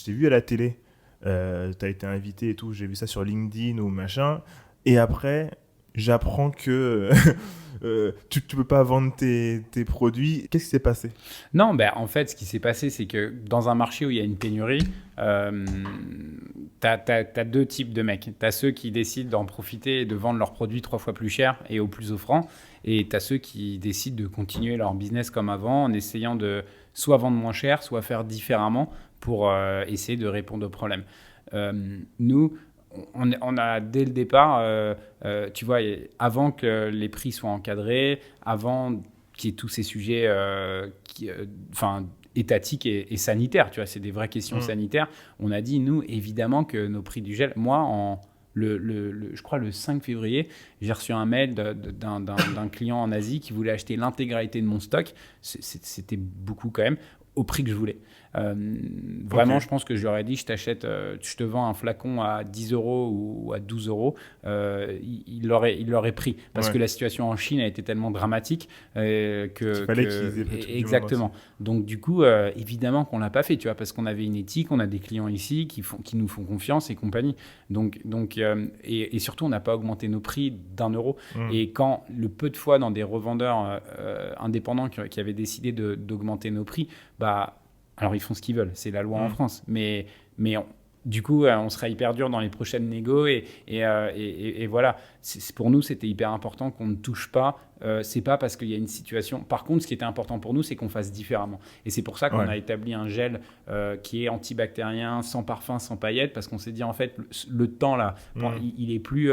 je t'ai vu à la télé, t'as été invité et tout, j'ai vu ça sur LinkedIn ou machin, et après, j'apprends que tu peux pas vendre tes produits. Qu'est-ce qui s'est passé? Non, ben, en fait, ce qui s'est passé, c'est que dans un marché où il y a une pénurie, t'as deux types de mecs. T'as ceux qui décident d'en profiter et de vendre leurs produits 3 fois plus cher et au plus offrant. Et t'as ceux qui décident de continuer leur business comme avant en essayant de soit vendre moins cher, soit faire différemment pour essayer de répondre aux problèmes. Nous, on a dès le départ, tu vois, avant que les prix soient encadrés, avant qu'il y ait tous ces sujets étatiques et sanitaires, tu vois, c'est des vraies questions sanitaires. On a dit, nous, évidemment, que nos prix du gel, moi, je crois le 5 février, j'ai reçu un mail d'un client en Asie qui voulait acheter l'intégralité de mon stock. C'était beaucoup quand même, au prix que je voulais. Vraiment, Ok. je pense que je leur ai dit, je te vends un flacon à 10 euros ou à 12 euros. Il l'aurait pris parce Ouais. que la situation en Chine a été tellement dramatique Qu'il fallait qu'ils aient pris tout du monde aussi. exactement. Donc du coup, évidemment qu'on l'a pas fait, tu vois, parce qu'on avait une éthique, on a des clients ici qui nous font confiance et compagnie. Et surtout, on n'a pas augmenté nos prix d'1 euro. Mm. Et quand le peu de fois dans des revendeurs indépendants qui avaient décidé d'augmenter nos prix, bah alors, ils font ce qu'ils veulent, c'est la loi en France. Du coup, on sera hyper dur dans les prochaines négos. Et voilà, pour nous, c'était hyper important qu'on ne touche pas. C'est pas parce qu'il y a une situation. Par contre, ce qui était important pour nous, c'est qu'on fasse différemment. Et c'est pour ça qu'on Ouais. a établi un gel qui est antibactérien, sans parfum, sans paillettes, parce qu'on s'est dit, en fait, le temps là, il est plus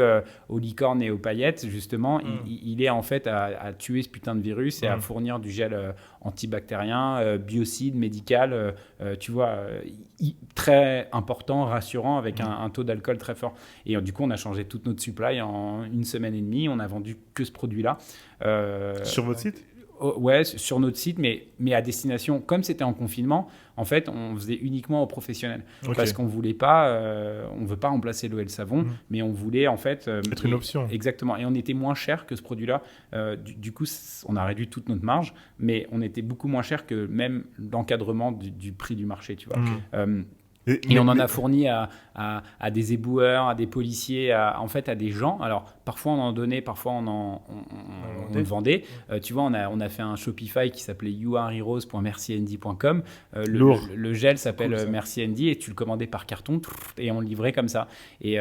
aux licornes et aux paillettes, justement. Il est en fait à tuer ce putain de virus et à fournir du gel antibactérien, biocide, médical, tu vois, très important, rassurant, avec un taux d'alcool très fort. Et du coup, on a changé toute notre supply en 1 semaine et demie. On a vendu que ce produit-là. Sur votre site? Ouais, sur notre site, mais à destination. Comme c'était en confinement, en fait, on faisait uniquement aux professionnels. Ok. Parce qu'on voulait pas, on veut pas remplacer l'eau et le savon, mais on voulait en fait Être une option. Exactement. Et on était moins cher que ce produit-là. Du coup, on a réduit toute notre marge, mais on était beaucoup moins cher que même l'encadrement du prix du marché, tu vois. Et on en a fourni à des éboueurs, à des policiers, en fait à des gens. Alors parfois on en donnait, parfois on le vendait. Tu vois, on a fait un Shopify qui s'appelait youareheroes.mercyandy.com. Lourd. Le gel s'appelle Cool, ça. Merci Andy et tu le commandais par carton et on le livrait comme ça. Et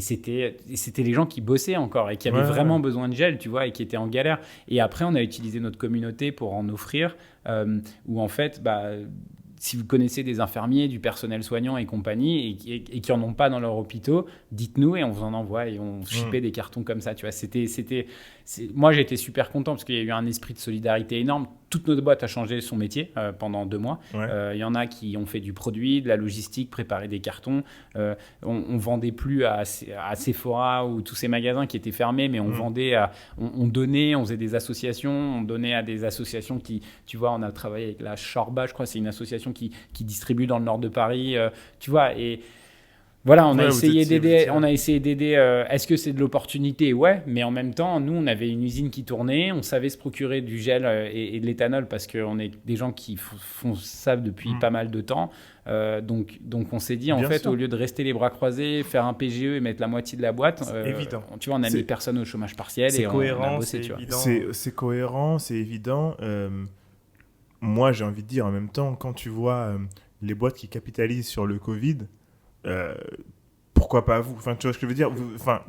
c'était les gens qui bossaient encore et qui avaient vraiment besoin de gel, tu vois, et qui étaient en galère. Et après, on a utilisé notre communauté pour en offrir, où en fait, si vous connaissez des infirmiers, du personnel soignant et compagnie, et qui en ont pas dans leurs hôpitaux, dites-nous et on vous en envoie et on shippait des cartons comme ça. Tu vois, moi, j'étais super content parce qu'il y a eu un esprit de solidarité énorme. Toute notre boîte a changé son métier pendant 2 mois. Il y en a qui ont fait du produit, de la logistique, préparer des cartons. On vendait plus à Sephora ou tous ces magasins qui étaient fermés, mais on vendait, on donnait, on faisait des associations, on donnait à des associations qui, tu vois, on a travaillé avec la Shorba, je crois, c'est une association qui distribue dans le nord de Paris, tu vois, et voilà, on a essayé d'aider. Est-ce que c'est de l'opportunité? Ouais, mais en même temps, nous, on avait une usine qui tournait, on savait se procurer du gel et de l'éthanol parce qu'on est des gens qui font ça depuis pas mal de temps. Donc on s'est dit, en Bien fait, sûr. au lieu de rester les bras croisés, faire un PGE et mettre la moitié de la boîte, évident. tu vois, on a mis personne au chômage partiel C'est et cohérent, on a bossé, c'est tu vois. évident. C'est cohérent, c'est évident. Moi, j'ai envie de dire en même temps, quand tu vois les boîtes qui capitalisent sur le Covid, euh, pourquoi pas vous? Enfin, tu vois ce que je veux dire? Enfin,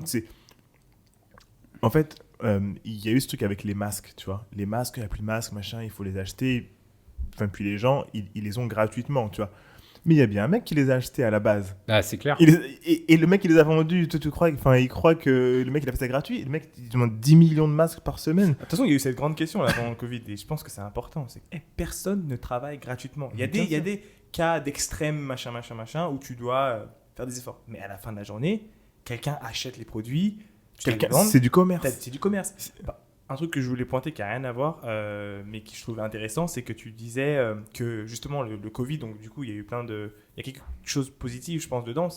en fait, il y a eu ce truc avec les masques, tu vois. Les masques, il n'y a plus de masques, machin, il faut les acheter. Enfin, puis les gens, ils les ont gratuitement, tu vois. Mais il y a bien un mec qui les a achetés à la base. Ah, c'est clair. Et le mec, il les a vendus. Tu crois, enfin, il croit que le mec, il a fait ça gratuit. Le mec, il demande 10 millions de masques par semaine. De toute façon, il y a eu cette grande question là pendant le Covid et je pense que c'est important. C'est que personne ne travaille gratuitement. Il y a des cas d'extrême machin où tu dois faire des efforts. Mais à la fin de la journée, quelqu'un achète les produits, tu les vends, C'est du commerce. c'est du commerce. Un truc que je voulais pointer qui n'a rien à voir, mais qui je trouvais intéressant, c'est que tu disais que justement le Covid, donc du coup il y a eu il y a quelque chose de positif, je pense, dedans.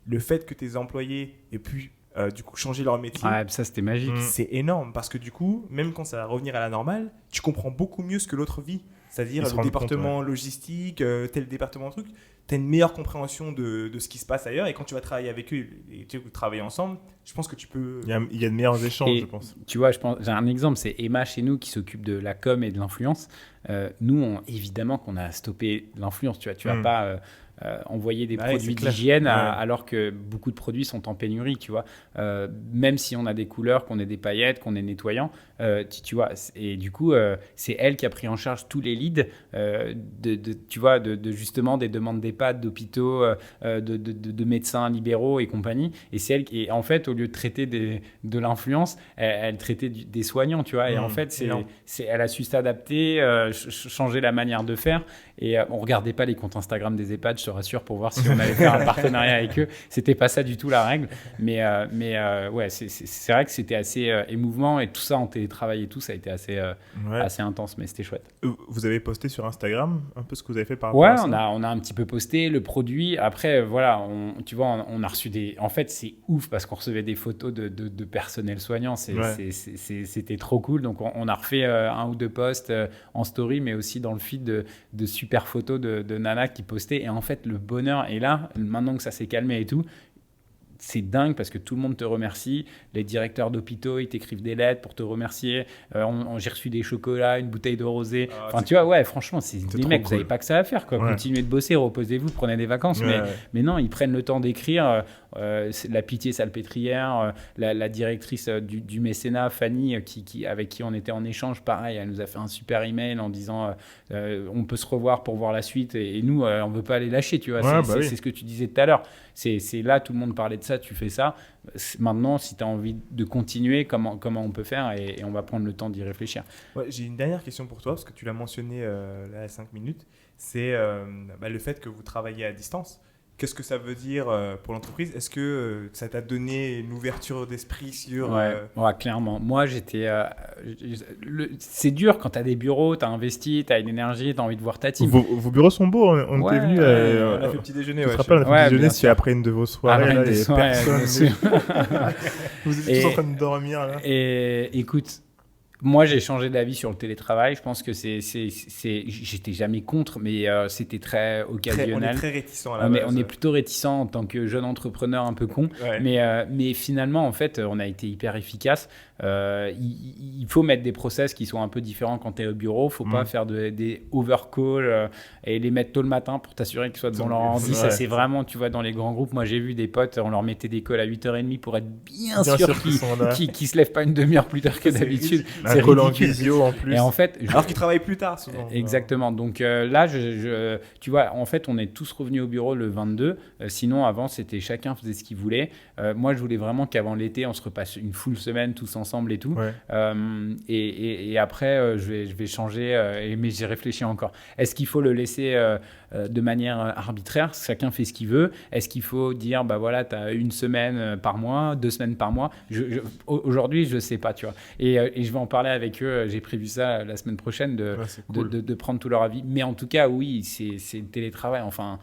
Le fait que tes employés aient pu du coup changer leur métier, Ouais, ça, c'était magique. c'est énorme parce que du coup, même quand ça va revenir à la normale, tu comprends beaucoup mieux ce que l'autre vit. c'est-à-dire Ils se le rendent département logistique, tel département truc, tu as une meilleure compréhension de ce qui se passe ailleurs, et quand tu vas travailler avec eux et tu travailles ensemble, je pense que tu peux... Il y a de meilleurs échanges, Et je pense. tu vois, j'ai un exemple, c'est Emma chez nous qui s'occupe de la com et de l'influence. Nous, évidemment qu'on a stoppé l'influence. Tu vas pas envoyer des produits d'hygiène alors que beaucoup de produits sont en pénurie. Tu vois, même si on a des couleurs, qu'on ait des paillettes, qu'on est nettoyant, tu vois. Et du coup, c'est elle qui a pris en charge tous les leads tu vois, de justement des demandes d'EHPAD, d'hôpitaux, de médecins libéraux et compagnie. Et c'est elle qui, en fait, au lieu de traiter de l'influence, elle traitait des soignants, tu vois. Et en fait, elle a su s'adapter, changer la manière de faire. Et on regardait pas les comptes Instagram des EHPAD, je te rassure, pour voir si on allait faire un partenariat avec eux. C'était pas ça du tout la règle. Mais ouais, c'est vrai que c'était assez émouvant, et tout ça en télétravail et tout, ça a été assez intense, mais c'était chouette. Vous avez posté sur Instagram un peu ce que vous avez fait par rapport à ça? On a un petit peu posté le produit. Après, voilà, tu vois, on a reçu des... En fait, c'est ouf parce qu'on recevait des photos de personnel soignant. C'était trop cool. Donc, on a refait un ou deux posts en story, mais aussi dans le feed de super photos de Nana qui postaient. Et en fait, le bonheur est là. Maintenant que ça s'est calmé et tout, c'est dingue parce que tout le monde te remercie. Les directeurs d'hôpitaux, ils t'écrivent des lettres pour te remercier. J'ai reçu des chocolats, une bouteille de rosé. Enfin, tu vois, ouais, franchement, c'est des mecs, cool. Vous n'avez pas que ça à faire, quoi. Ouais. Continuez de bosser, reposez-vous, prenez des vacances. Mais non, ils prennent le temps d'écrire. La pitié salpêtrière, la directrice du mécénat, Fanny, avec qui on était en échange, pareil, elle nous a fait un super email en disant on peut se revoir pour voir la suite. Et nous, on ne veut pas les lâcher, tu vois. C'est ce que tu disais tout à l'heure. C'est là, tout le monde parlait de ça, tu fais ça. Maintenant, si tu as envie de continuer, comment on peut faire, et on va prendre le temps d'y réfléchir. Ouais, j'ai une dernière question pour toi, parce que tu l'as mentionné là à 5 minutes. C'est le fait que vous travaillez à distance. Qu'est-ce que ça veut dire pour l'entreprise? Est-ce que ça t'a donné une ouverture d'esprit sur... Ouais, clairement. Moi, c'est dur quand tu as des bureaux, tu as investi, tu as une énergie, tu as envie de voir ta team. Vos bureaux sont beaux. On était venus... on a fait petit déjeuner. Tu te rappelles, on a fait petit déjeuner, c'est après une de vos soirées. Là, des soirées, personne. Vous étiez tous en train de dormir. Là. Et écoute... Moi, j'ai changé d'avis sur le télétravail. Je pense que j'étais jamais contre, mais c'était très occasionnel. On est très réticents à la base. On est plutôt réticents en tant que jeune entrepreneur un peu con. Ouais. Mais finalement, en fait, on a été hyper efficace. Il faut mettre des process qui sont un peu différents quand tu es au bureau. Il ne faut pas faire des overcalls et les mettre tôt le matin pour t'assurer qu'ils soient devant leur ordi. Ça, c'est vraiment, tu vois, dans les grands groupes. Moi, j'ai vu des potes, on leur mettait des calls à 8h30 pour être bien sûr qu'ils ne se lèvent pas une demi-heure plus tard que d'habitude. C'est call en visio en plus. Et en fait, alors qu'ils travaillent plus tard souvent. Exactement. Donc là, tu vois, en fait, on est tous revenus au bureau le 22. Sinon, avant, c'était chacun faisait ce qu'il voulait. Moi, je voulais vraiment qu'avant l'été, on se repasse une full semaine tous ensemble et tout. Ouais. Et après, je vais changer. Mais j'ai réfléchi encore. Est-ce qu'il faut le laisser de manière arbitraire? Chacun fait ce qu'il veut. Est-ce qu'il faut dire, bah voilà, tu as une semaine par mois, 2 semaines par mois? Aujourd'hui, je sais pas, tu vois. Et je vais en parler avec eux. J'ai prévu ça la semaine prochaine de prendre tout leur avis. Mais en tout cas, oui, c'est le télétravail. Enfin,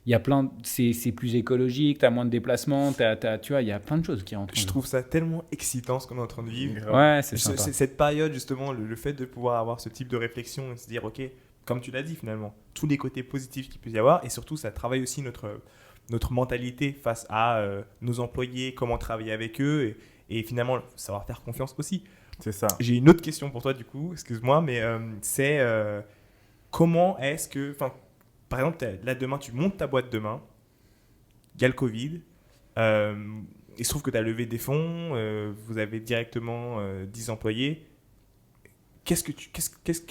il y a c'est plus écologique, tu as moins de déplacements, tu vois, il y a plein de choses qui rentrent. Je trouve ça tellement excitant ce qu'on est en train de vivre. Ouais, c'est sympa. Cette période, justement, le fait de pouvoir avoir ce type de réflexion et se dire, ok, comme tu l'as dit finalement, tous les côtés positifs qu'il peut y avoir, et surtout, ça travaille aussi notre mentalité face à nos employés, comment travailler avec eux, et finalement, savoir faire confiance aussi. C'est ça. J'ai une autre question pour toi, du coup, excuse-moi, mais c'est comment est-ce que... Par exemple, là, demain, tu montes ta boîte demain, il y a le Covid, il se trouve que tu as levé des fonds, vous avez directement 10 employés. Quels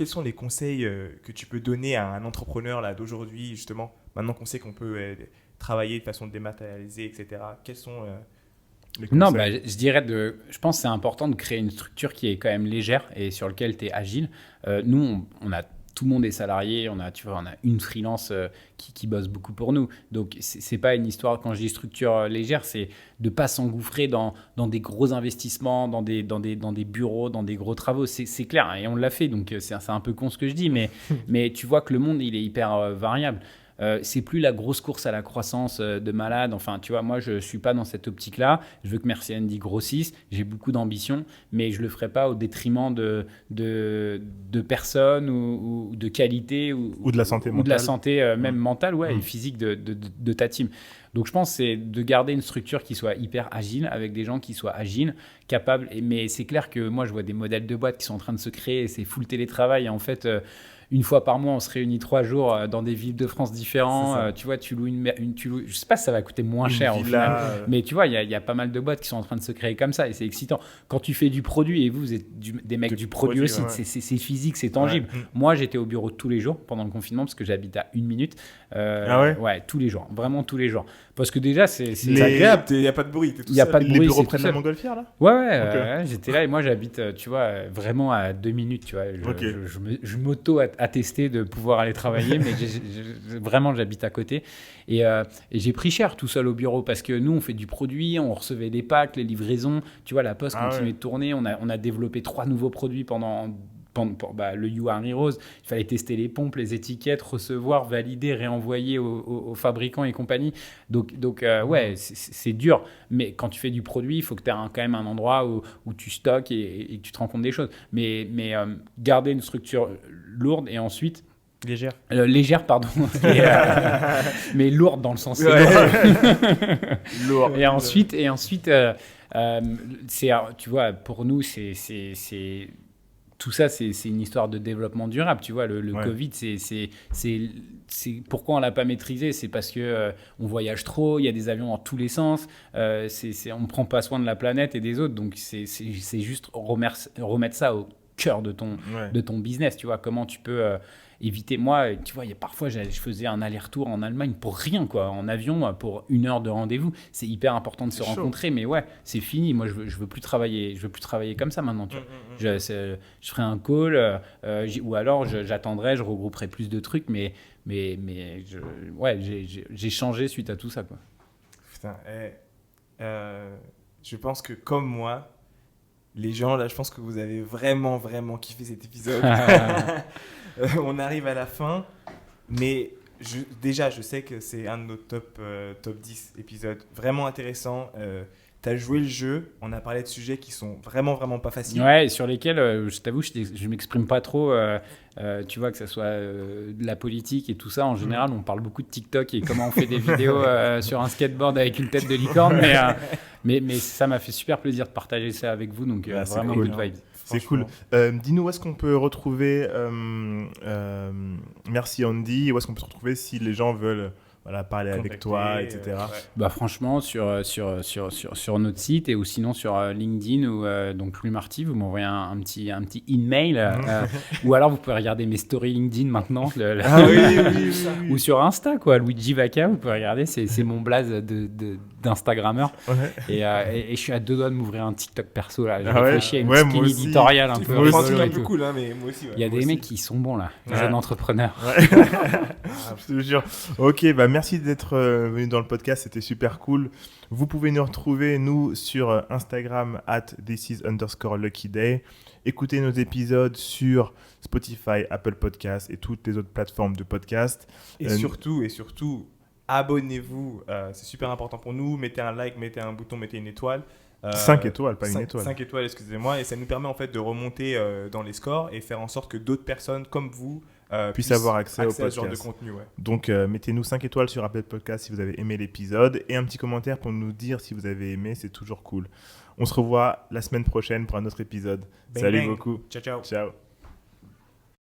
sont les conseils que tu peux donner à un entrepreneur là, d'aujourd'hui, justement, maintenant qu'on sait qu'on peut travailler de façon dématérialisée, etc. Quels sont les conseils? Non, je dirais je pense que c'est important de créer une structure qui est quand même légère et sur laquelle tu es agile. Nous, tout le monde est salarié, on a une freelance qui bosse beaucoup pour nous. Donc, c'est pas une histoire, quand je dis structure légère, c'est de pas s'engouffrer dans des gros investissements, dans des bureaux, dans des gros travaux. C'est clair, et on l'a fait, donc c'est un peu con ce que je dis, mais tu vois que le monde, il est hyper variable. c'est plus la grosse course à la croissance de malade. Enfin, tu vois, moi, je suis pas dans cette optique-là. Je veux que Merci Andy grossisse. J'ai beaucoup d'ambition, mais je le ferai pas au détriment de personnes ou de qualité ou de la santé mentale. Ou de la santé même mentale et physique de ta team. Donc je pense que c'est de garder une structure qui soit hyper agile, avec des gens qui soient agiles, capables. Mais c'est clair que moi, je vois des modèles de boîtes qui sont en train de se créer, et c'est full télétravail. Et en fait, une fois par mois, on se réunit 3 jours dans des villes de France différents. Tu vois, tu loues je sais pas si ça va coûter moins cher au final. Mais tu vois, il y a pas mal de boîtes qui sont en train de se créer comme ça, et c'est excitant. Quand tu fais du produit, et vous êtes des mecs du produit aussi, c'est physique, c'est tangible. Moi, j'étais au bureau tous les jours pendant le confinement parce que j'habite à 1 minute. Ouais, tous les jours, vraiment tous les jours. Parce que déjà, c'est agréable, il n'y a pas de bruit. Il n'y a pas de bruit. Les bureaux près de la Montgolfière, là ? Ouais, j'étais là, et moi j'habite, tu vois, vraiment à 2 minutes, tu vois. Je m'auto-attestais de pouvoir aller travailler, mais vraiment j'habite à côté. Et j'ai pris cher tout seul au bureau, parce que nous, on fait du produit, on recevait des packs, les livraisons, tu vois, la poste continuait de tourner. On a développé 3 nouveaux produits pendant le You Are Heroes. Il fallait tester les pompes, les étiquettes, recevoir, valider, réenvoyer aux fabricants et compagnie. Donc c'est dur. Mais quand tu fais du produit, il faut que tu aies quand même un endroit où tu stockes et tu te rends compte des choses. Mais garder une structure lourde et ensuite... Légère, pardon. Mais lourde dans le sens... Lourde. Et ensuite tu vois, pour nous, c'est tout ça, c'est une histoire de développement durable. Tu vois, le Covid, c'est pourquoi on l'a pas maîtrisé. C'est parce que on voyage trop, il y a des avions dans tous les sens. On ne prend pas soin de la planète et des autres. Donc c'est juste remettre ça au cœur de ton business. Tu vois, comment tu peux éviter. Moi, tu vois, parfois je faisais un aller-retour en Allemagne pour rien, quoi, en avion, pour 1 heure de rendez-vous. C'est hyper important de se rencontrer, mais c'est fini. Moi, je veux plus travailler comme ça maintenant. Tu vois. Je ferai un call, ou alors j'attendrai, je regrouperai plus de trucs, mais j'ai changé suite à tout ça, quoi. Putain, je pense que comme moi, les gens là, je pense que vous avez vraiment kiffé cet épisode. On arrive à la fin, mais je sais que c'est un de nos top 10 épisodes vraiment intéressants. Tu as joué le jeu, on a parlé de sujets qui sont vraiment pas faciles. Ouais, et sur lesquels, je t'avoue, je m'exprime pas trop. Tu vois, que ce soit de la politique et tout ça. En général, on parle beaucoup de TikTok et comment on fait des vidéos sur un skateboard avec une tête de licorne. Mais ça m'a fait super plaisir de partager ça avec vous. Donc, vraiment cool. good vibes. C'est cool. Dis-nous où est-ce qu'on peut retrouver Merci Andy, où est-ce qu'on peut se retrouver si les gens veulent parler avec toi, etc. Bah, franchement, sur notre site, ou sinon sur LinkedIn ou donc Louis Marty, vous m'envoyez un petit email ou alors vous pouvez regarder mes stories LinkedIn maintenant oui. Ou sur Insta, quoi, Luigi Vaca, vous pouvez regarder, c'est mon blaze d'Instagrammeur. Et je suis à 2 doigts de m'ouvrir un TikTok perso là. J'ai réfléchi à une skin éditoriale un peu. Un peu cool, hein, mais moi aussi. Il y a des mecs qui sont bons là, jeunes entrepreneurs. Je te jure. Ok, bah merci d'être venu dans le podcast, c'était super cool. Vous pouvez nous retrouver, nous, sur Instagram @thisis_luckyday. Écoutez nos épisodes sur Spotify, Apple Podcasts et toutes les autres plateformes de podcast. Et surtout, abonnez-vous, c'est super important pour nous. Mettez un like, mettez un bouton, mettez une étoile. 5 étoiles, pas une étoile. 5 étoiles, excusez-moi. Et ça nous permet en fait de remonter dans les scores et faire en sorte que d'autres personnes comme vous puissent avoir accès au podcast. À ce genre de contenu. Donc, mettez-nous 5 étoiles sur Apple Podcast si vous avez aimé l'épisode et un petit commentaire pour nous dire si vous avez aimé, c'est toujours cool. On se revoit la semaine prochaine pour un autre épisode. Salut beaucoup. Ciao. Ciao.